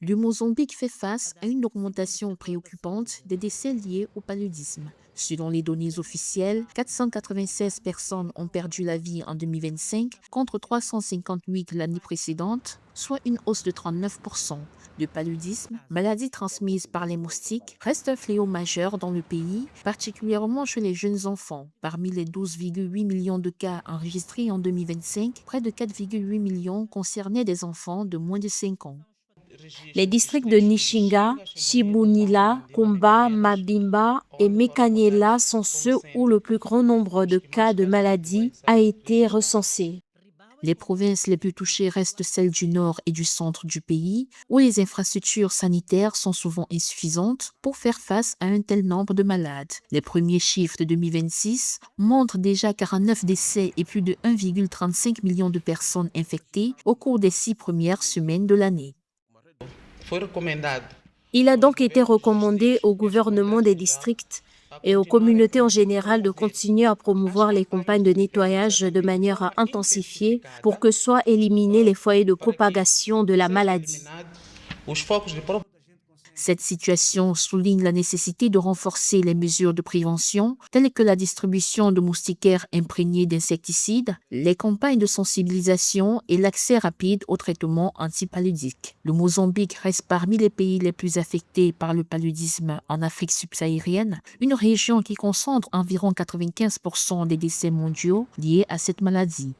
Le Mozambique fait face à une augmentation préoccupante des décès liés au paludisme. Selon les données officielles, 496 personnes ont perdu la vie en 2025 contre 358 l'année précédente, soit une hausse de 39%. Le paludisme, maladie transmise par les moustiques, reste un fléau majeur dans le pays, particulièrement chez les jeunes enfants. Parmi les 12,8 millions de cas enregistrés en 2025, près de 4,8 millions concernaient des enfants de moins de 5 ans. Les districts de Nishinga, Shibunila, Kumba, Mabimba et Mekanyela sont ceux où le plus grand nombre de cas de maladie a été recensé. Les provinces les plus touchées restent celles du nord et du centre du pays, où les infrastructures sanitaires sont souvent insuffisantes pour faire face à un tel nombre de malades. Les premiers chiffres de 2026 montrent déjà 49 décès et plus de 1,35 million de personnes infectées au cours des 6 premières semaines de l'année. Il a donc été recommandé au gouvernement des districts et aux communautés en général de continuer à promouvoir les campagnes de nettoyage de manière intensifiée pour que soient éliminés les foyers de propagation de la maladie. Cette situation souligne la nécessité de renforcer les mesures de prévention, telles que la distribution de moustiquaires imprégnés d'insecticides, les campagnes de sensibilisation et l'accès rapide aux traitements antipaludiques. Le Mozambique reste parmi les pays les plus affectés par le paludisme en Afrique subsaharienne, une région qui concentre environ 95% des décès mondiaux liés à cette maladie.